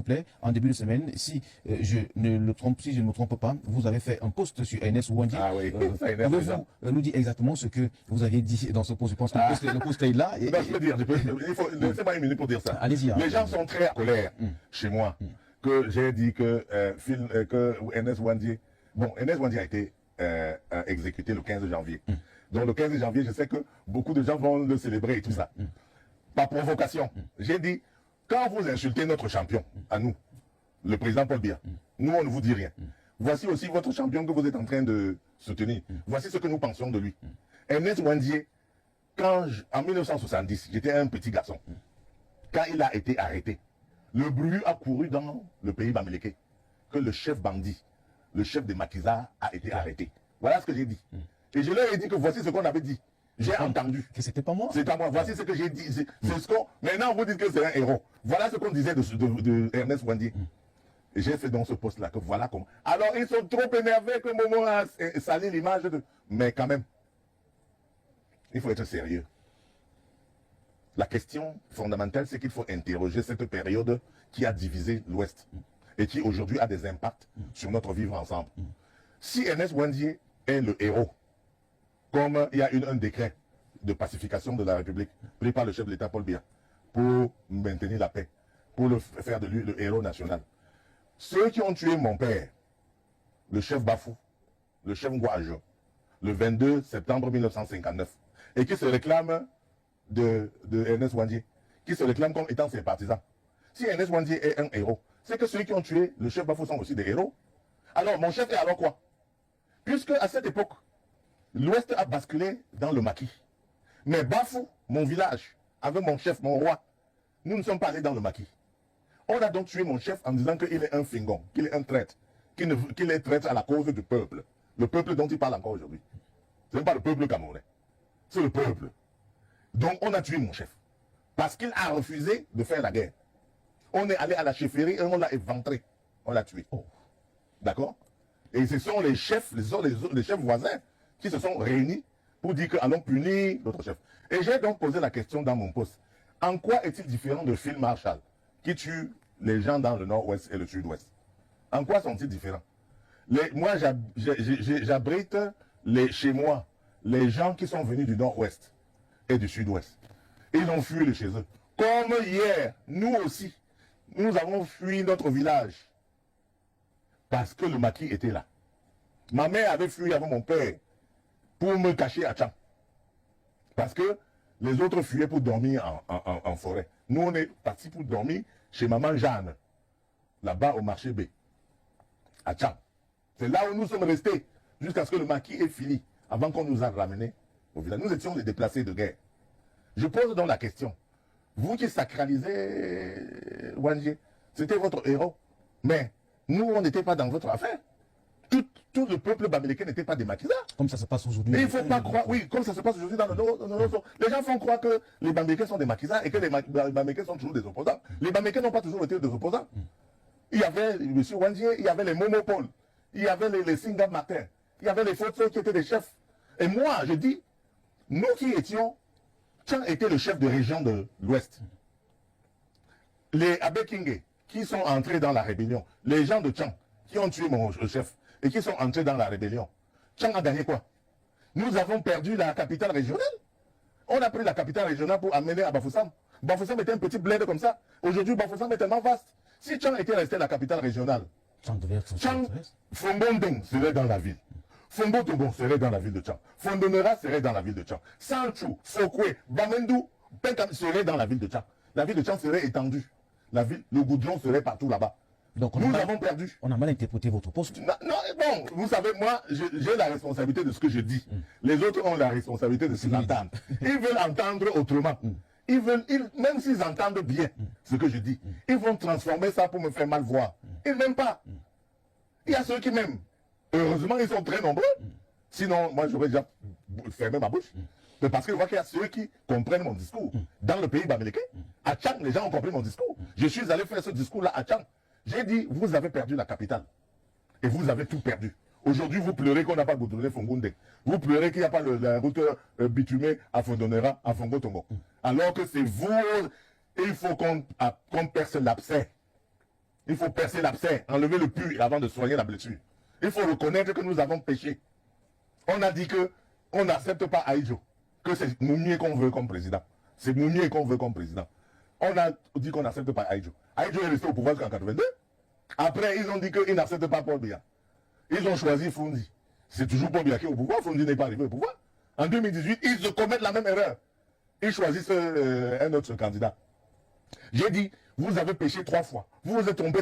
vous plaît, en début de semaine, si je ne me trompe pas, vous avez fait un post sur NS Wandi. Ah oui, pouvez-vous nous dire exactement ce que vous aviez dit dans ce post? Je pense que le post est là. Je peux dire, laissez-moi une minute pour dire ça. Allez-y. Les gens sont très en colère chez moi que j'ai dit que NS Wandi, bon, NS Wandi a été exécuté le 15 janvier. Donc le 15 janvier, je sais que beaucoup de gens vont le célébrer et tout ça. Par provocation. J'ai dit, quand vous insultez notre champion, à nous, le président Paul Biya, nous on ne vous dit rien. Voici aussi votre champion que vous êtes en train de soutenir. Voici ce que nous pensions de lui. Ernest Wandié, en 1970, j'étais un petit garçon. Quand il a été arrêté, le bruit a couru dans le pays bamileke que le chef bandit, le chef des maquisards a été arrêté. Voilà ce que j'ai dit. Et je leur ai dit que voici ce qu'on avait dit. J'ai entendu. Que c'était pas moi. C'est pas moi. Voici ce que j'ai dit. C'est ce qu'on. Maintenant, vous dites que c'est un héros. Voilà ce qu'on disait de Ernest Wandié. Et j'ai fait dans ce poste-là que voilà comment. Alors, ils sont trop énervés que Momo a sali l'image de. Mais quand même, il faut être sérieux. La question fondamentale, c'est qu'il faut interroger cette période qui a divisé l'Ouest et qui aujourd'hui a des impacts sur notre vivre ensemble. Si Ernest Wandié est le héros, comme il y a un décret de pacification de la République pris par le chef de l'État Paul Biya pour maintenir la paix, pour faire de lui le héros national. Ceux qui ont tué mon père, le chef Bafou, le chef Ngouajo, le 22 septembre 1959, et qui se réclament de Ernest Wandié, qui se réclament comme étant ses partisans. Si Ernest Wandié est un héros, c'est que ceux qui ont tué le chef Bafou sont aussi des héros. Alors, mon chef est alors quoi? Puisque à cette époque, l'Ouest a basculé dans le maquis. Mais Bafou, mon village, avec mon chef, mon roi, nous ne sommes pas allés dans le maquis. On a donc tué mon chef en disant qu'il est un fingon, qu'il est un traître, qu'il est traître à la cause du peuple. Le peuple dont il parle encore aujourd'hui. Ce n'est pas le peuple camerounais. C'est le peuple. Donc on a tué mon chef. Parce qu'il a refusé de faire la guerre. On est allé à la chefferie et on l'a éventré. On l'a tué. D'accord? Et ce sont les chefs, les chefs voisins qui se sont réunis pour dire que allons punir notre chef. Et j'ai donc posé la question dans mon poste. En quoi est-il différent de Phil Marshall qui tue les gens dans le nord-ouest et le sud-ouest? En quoi sont-ils différents? Moi, j'abrite chez moi les gens qui sont venus du nord-ouest et du sud-ouest. Ils ont fui de chez eux. Comme hier, nous aussi, nous avons fui notre village parce que le maquis était là. Ma mère avait fui avec mon père pour me cacher à Tchang. Parce que les autres fuyaient pour dormir en forêt. Nous, on est partis pour dormir chez maman Jeanne, là-bas au marché B, à Tchang. C'est là où nous sommes restés, jusqu'à ce que le maquis ait fini, avant qu'on nous a ramenés au village. Nous étions des déplacés de guerre. Je pose donc la question. Vous qui sacralisez Wandié, c'était votre héros. Mais nous, on n'était pas dans votre affaire. Tout le peuple bamileke n'était pas des maquisards. Comme ça se passe aujourd'hui. Il ne faut pas croire, oui, comme ça se passe aujourd'hui dans le nord. Les gens font croire que les bamileke sont des maquisards et que les bamileke sont toujours des opposants. Les bamileke n'ont pas toujours été des opposants. Il y avait M. Wandié, il y avait les Momopol, il y avait les Singa Martin, il y avait les Fotso qui étaient des chefs. Et moi, je dis, nous qui étions, Tchang était le chef de région de l'Ouest. Les Abekingé qui sont entrés dans la rébellion, les gens de Tchang qui ont tué mon chef et qui sont entrés dans la rébellion, Tchang a gagné quoi? Nous avons perdu la capitale régionale. On a pris la capitale régionale pour amener à Bafoussam. Bafoussam était un petit bled comme ça. Aujourd'hui, Bafoussam est tellement vaste. Si Tchang était resté la capitale régionale, Tchang, Fombondeng serait dans la ville. Fombo Tombon serait dans la ville de Tchang. Fondonera serait dans la ville de Tchang. Sanchou, Fokwe, Bamendou, Penkam serait dans la ville de Tchang. La ville de Tchang serait étendue. Le goudron serait partout là-bas. Donc nous avons perdu. On a mal interprété votre poste. Non, bon, vous savez, moi, j'ai la responsabilité de ce que je dis. Les autres ont la responsabilité de ce qu'ils entendent. Ils veulent entendre autrement. Même s'ils entendent bien ce que je dis, ils vont transformer ça pour me faire mal voir. Ils n'aiment pas. Il y a ceux qui m'aiment. Heureusement, ils sont très nombreux. Sinon, moi, j'aurais déjà fermé ma bouche. Mais parce que je vois qu'il y a ceux qui comprennent mon discours. Dans le pays bamileke, à Tchang, les gens ont compris mon discours. Je suis allé faire ce discours-là à Tchang. J'ai dit, vous avez perdu la capitale. Et vous avez tout perdu. Aujourd'hui, vous pleurez qu'on n'a pas goudronné Fongoundé. Vous pleurez qu'il n'y a pas la route bitumée à Fondonera, à Fongo-Tongo. Alors que c'est vous, il faut qu'on perce l'abcès. Il faut percer l'abcès, enlever le pus avant de soigner la blessure. Il faut reconnaître que nous avons péché. On a dit que on n'accepte pas Aïdjo, que c'est Moumié qu'on veut comme président. C'est Moumié qu'on veut comme président. On a dit qu'on n'accepte pas Aïdjo. Aïdjo est resté au pouvoir jusqu'en 82. Après, ils ont dit qu'ils n'acceptent pas Paul Biya. Ils ont choisi Fondi. C'est toujours Paul Biya qui est au pouvoir. Fondi n'est pas arrivé au pouvoir. En 2018, ils se commettent la même erreur. Ils choisissent un autre candidat. J'ai dit, vous avez péché 3 fois. Vous vous êtes trompé.